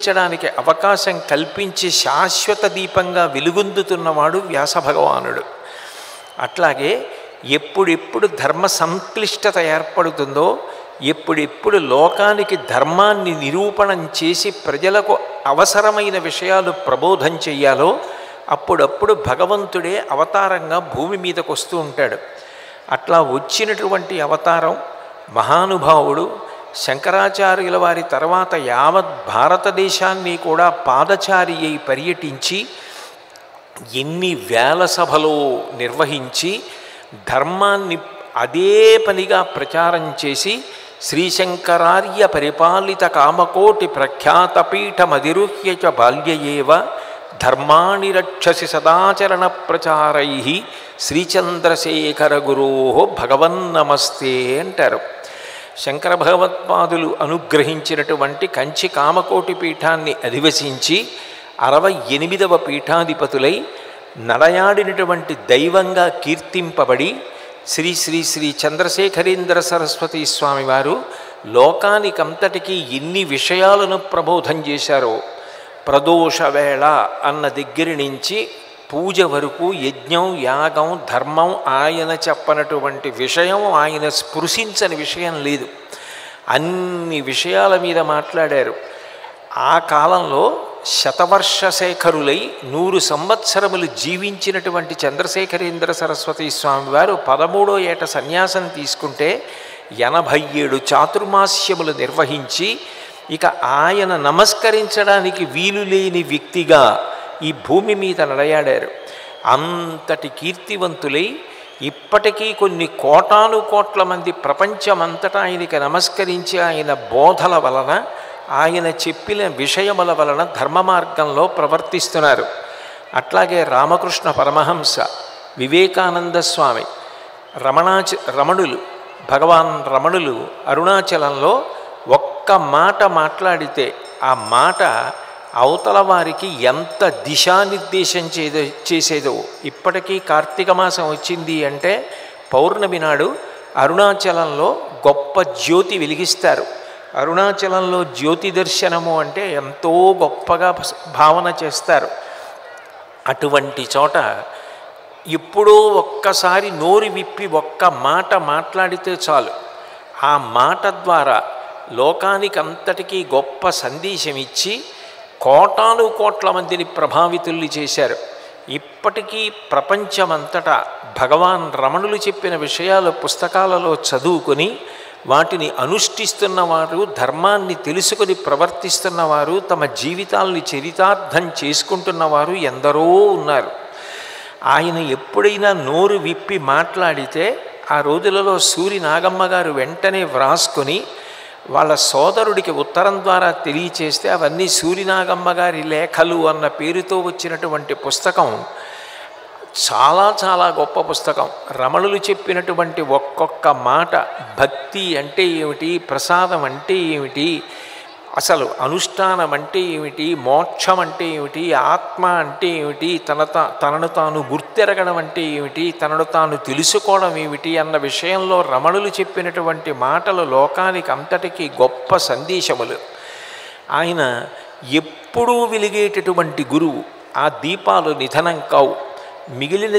వెలిగించడానికి అవకాశం కల్పించి శాశ్వత దీపంగా వెలుగొందుతున్నవాడు వ్యాస భగవానుడు. అట్లాగే ఎప్పుడెప్పుడు ధర్మ సంక్లిష్టత ఏర్పడుతుందో, ఎప్పుడెప్పుడు లోకానికి ధర్మాన్ని నిరూపణం చేసి ప్రజలకు అవసరమైన విషయాలు ప్రబోధం చెయ్యాలో అప్పుడప్పుడు భగవంతుడే అవతారంగా భూమి మీదకు వస్తూ ఉంటాడు. అట్లా వచ్చినటువంటి అవతారం మహానుభావుడు శంకరాచార్యుల వారి తర్వాత యావత్ భారతదేశాన్ని కూడా పాదచారి అయి పర్యటించి ఎన్ని వేల సభలో నిర్వహించి ధర్మాన్ని అదే పనిగా ప్రచారం చేసి శ్రీశంకరార్య పరిపాలిత కామకోటి ప్రఖ్యాతపీఠమధిరుహ్య చ బాల్యయేవ ధర్మాణి రక్షసి సదాచరణ ప్రచారై శ్రీచంద్రశేఖర గురో భగవన్నమస్తే అంటారు. శంకర భగవత్పాదులు అనుగ్రహించినటువంటి కంచి కామకోటి పీఠాన్ని అధివసించి 68వ పీఠాధిపతులై నడయాడినటువంటి దైవంగా కీర్తింపబడి శ్రీ శ్రీ శ్రీ చంద్రశేఖరేంద్ర సరస్వతీ స్వామివారు లోకానికంతటికీ ఎన్ని విషయాలను ప్రబోధం చేశారో, ప్రదోష వేళ అన్న దగ్గర నుంచి పూజ వరకు యజ్ఞం యాగం ధర్మం ఆయన చెప్పనటువంటి విషయం, ఆయన స్పృశించని విషయం లేదు. అన్ని విషయాల మీద మాట్లాడారు. ఆ కాలంలో శతవర్ష శేఖరులై 100 సంవత్సరములు జీవించినటువంటి చంద్రశేఖరేంద్ర సరస్వతీ స్వామివారు 13వ ఏట సన్యాసం తీసుకుంటే 87 చాతుర్మాస్యములు నిర్వహించి ఇక ఆయన నమస్కరించడానికి వీలు లేని వ్యక్తిగా ఈ భూమి మీద నడయాడారు. అంతటి కీర్తివంతులై ఇప్పటికీ కొన్ని కోటాను కోట్ల మంది ప్రపంచమంతటా ఆయనకి నమస్కరించి ఆయన బోధల వలన, ఆయన చెప్పిన విషయముల వలన ధర్మ మార్గంలో ప్రవర్తిస్తున్నారు. అట్లాగే రామకృష్ణ పరమహంస, వివేకానంద స్వామి, రమణులు, భగవాన్ రమణులు అరుణాచలంలో ఒక్క మాట మాట్లాడితే ఆ మాట అవతల వారికి ఎంత దిశానిర్దేశం చేసేదో. ఇప్పటికీ కార్తీక మాసం వచ్చింది అంటే పౌర్ణమి నాడు అరుణాచలంలో గొప్ప జ్యోతి వెలిగిస్తారు. అరుణాచలంలో జ్యోతి దర్శనము అంటే ఎంతో గొప్పగా భావన చేస్తారు. అటువంటి చోట ఎప్పుడో ఒక్కసారి నోరు విప్పి ఒక్క మాట మాట్లాడితే చాలు, ఆ మాట ద్వారా లోకానికి అంతటికీ గొప్ప సందేశం ఇచ్చి కోటాను కోట్ల మందిని ప్రభావితుల్ని చేశారు. ఇప్పటికీ ప్రపంచమంతటా భగవాన్ రమణులు చెప్పిన విషయాలు పుస్తకాలలో చదువుకొని వాటిని అనుష్ఠిస్తున్నవారు, ధర్మాన్ని తెలుసుకొని ప్రవర్తిస్తున్నవారు, తమ జీవితాల్ని చరితార్థం చేసుకుంటున్నవారు ఎందరో ఉన్నారు. ఆయన ఎప్పుడైనా నోరు విప్పి మాట్లాడితే ఆ రోజులలో సూరి నాగమ్మ గారు వెంటనే వ్రాసుకొని వాళ్ళ సోదరుడికి ఉత్తరం ద్వారా తెలియచేస్తే అవన్నీ సూరినాగమ్మ గారి లేఖలు అన్న పేరుతో వచ్చినటువంటి పుస్తకం చాలా చాలా గొప్ప పుస్తకం. రమణులు చెప్పినటువంటి ఒక్కొక్క మాట, భక్తి అంటే ఏమిటి, ప్రసాదం అంటే ఏమిటి, అసలు అనుష్ఠానం అంటే ఏమిటి, మోక్షం అంటే ఏమిటి, ఆత్మ అంటే ఏమిటి, తనను తాను గుర్తెరగడం అంటే ఏమిటి, తనను తాను తెలుసుకోవడం ఏమిటి అన్న విషయంలో రమణులు చెప్పినటువంటి మాటలు లోకానికి అంతటికీ గొప్ప సందేశములు. ఆయన ఎప్పుడూ వెలిగేటటువంటి గురువు. ఆ దీపాలు నిధనం కావు. మిగిలిన